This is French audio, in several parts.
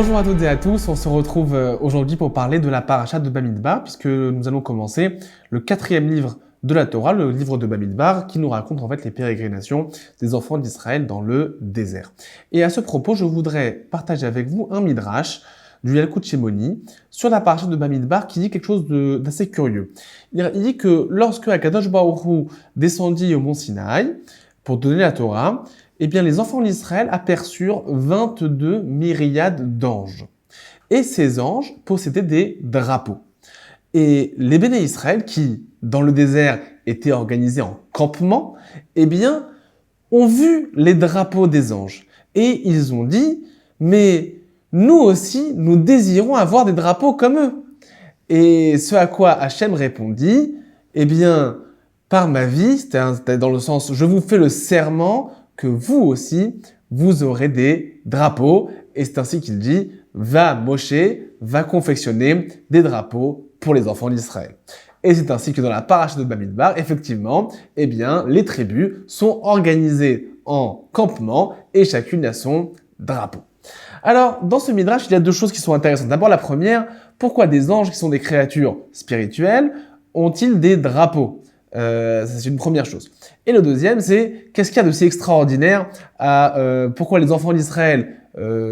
Bonjour à toutes et à tous, on se retrouve aujourd'hui pour parler de la paracha de Bamidbar, puisque nous allons commencer le 4e livre de la Torah, le livre de Bamidbar, qui nous raconte en fait les pérégrinations des enfants d'Israël dans le désert. Et à ce propos, je voudrais partager avec vous un midrash du Yalkut Shimoni sur la paracha de Bamidbar qui dit quelque chose d'assez curieux. Il dit que lorsque Akadosh Baruch Hu descendit au mont Sinaï pour donner la Torah, eh bien, les enfants d'Israël aperçurent 22 myriades d'anges. Et ces anges possédaient des drapeaux. Et les béné Israël, qui, dans le désert, étaient organisés en campement, eh bien, ont vu les drapeaux des anges. Et ils ont dit, mais nous aussi, nous désirons avoir des drapeaux comme eux. Et ce à quoi Hachem répondit, eh bien, par ma vie, c'était dans le sens, je vous fais le serment que vous aussi, vous aurez des drapeaux. Et c'est ainsi qu'il dit, va Moshe, va confectionner des drapeaux pour les enfants d'Israël. Et c'est ainsi que dans la paracha de Bamidbar, effectivement, eh bien, les tribus sont organisées en campement et chacune a son drapeau. Alors, dans ce midrash, il y a deux choses qui sont intéressantes. D'abord, la première, pourquoi des anges qui sont des créatures spirituelles ont-ils des drapeaux ? C'est une première chose. Et le deuxième, c'est qu'est-ce qu'il y a de si extraordinaire à pourquoi les enfants d'Israël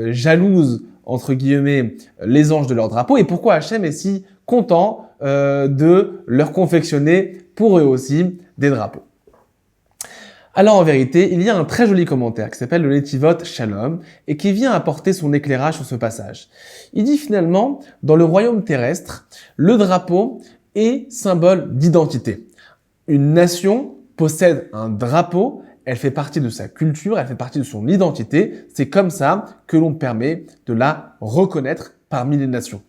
jalousent, entre guillemets, les anges de leur drapeau et pourquoi Hachem est si content de leur confectionner pour eux aussi des drapeaux. Alors en vérité, il y a un très joli commentaire qui s'appelle le Netivot Shalom et qui vient apporter son éclairage sur ce passage. Il dit finalement, dans le royaume terrestre, le drapeau est symbole d'identité. Une nation possède un drapeau, elle fait partie de sa culture, elle fait partie de son identité. C'est comme ça que l'on permet de la reconnaître parmi les nations.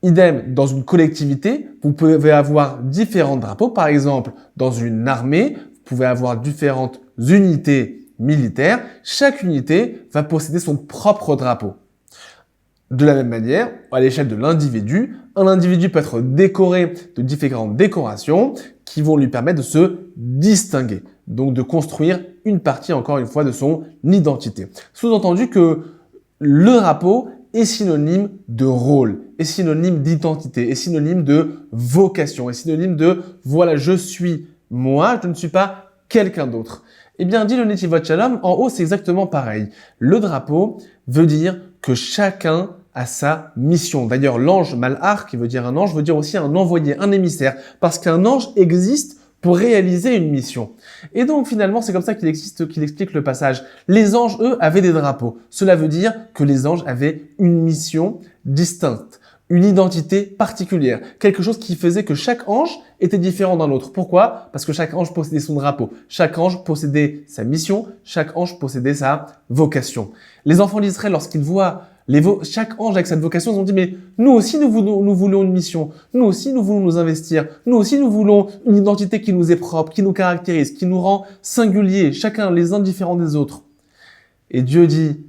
Idem, dans une collectivité, vous pouvez avoir différents drapeaux. Par exemple, dans une armée, vous pouvez avoir différentes unités militaires. Chaque unité va posséder son propre drapeau. De la même manière, à l'échelle de l'individu, un individu peut être décoré de différentes décorations qui vont lui permettre de se distinguer, donc de construire une partie, encore une fois, de son identité. Sous-entendu que le drapeau est synonyme de rôle, est synonyme d'identité, est synonyme de vocation, est synonyme de « voilà, je suis moi, je ne suis pas quelqu'un d'autre ». Eh bien, dit le Netivot Shalom, en haut, c'est exactement pareil. Le drapeau veut dire que chacun a sa mission. D'ailleurs, l'ange Malach, qui veut dire un ange, veut dire aussi un envoyé, un émissaire, parce qu'un ange existe pour réaliser une mission. Et donc, finalement, c'est comme ça qu'il explique le passage. Les anges, eux, avaient des drapeaux. Cela veut dire que les anges avaient une mission distincte, une identité particulière, quelque chose qui faisait que chaque ange était différent d'un autre. Pourquoi ? Parce que chaque ange possédait son drapeau, chaque ange possédait sa mission, chaque ange possédait sa vocation. Les enfants d'Israël, lorsqu'ils voient chaque ange avec cette vocation, ils ont dit, mais nous aussi, nous voulons une mission. Nous aussi, nous voulons nous investir. Nous aussi, nous voulons une identité qui nous est propre, qui nous caractérise, qui nous rend singuliers, chacun les uns différents des autres. Et Dieu dit,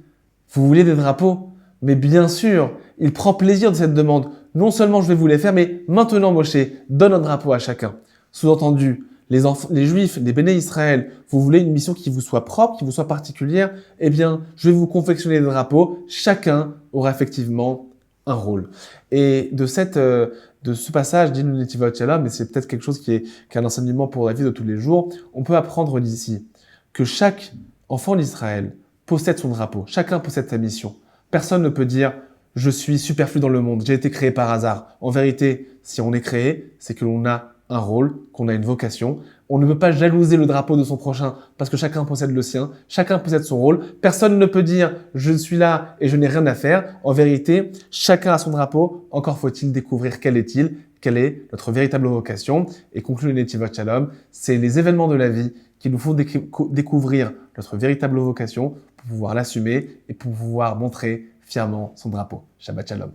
vous voulez des drapeaux ? Mais bien sûr, il prend plaisir de cette demande. Non seulement je vais vous les faire, mais maintenant, Moshe, donne un drapeau à chacun. Sous-entendu, les Juifs, les béné Israël, vous voulez une mission qui vous soit propre, qui vous soit particulière, eh bien, je vais vous confectionner des drapeaux. Chacun aura effectivement un rôle. Et de ce passage, dit le Netivot Shalom, mais c'est peut-être quelque chose qui est un enseignement pour la vie de tous les jours, on peut apprendre d'ici que chaque enfant d'Israël possède son drapeau. Chacun possède sa mission. Personne ne peut dire « je suis superflu dans le monde, j'ai été créé par hasard ». En vérité, si on est créé, c'est que l'on a un rôle, qu'on a une vocation. On ne peut pas jalouser le drapeau de son prochain parce que chacun possède le sien, chacun possède son rôle. Personne ne peut dire « je suis là et je n'ai rien à faire ». En vérité, chacun a son drapeau. Encore faut-il découvrir quel est-il, quelle est notre véritable vocation. Et conclut le Netivot Shalom, c'est les événements de la vie qui nous font découvrir notre véritable vocation pour pouvoir l'assumer et pour pouvoir montrer fièrement son drapeau. Shabbat Shalom.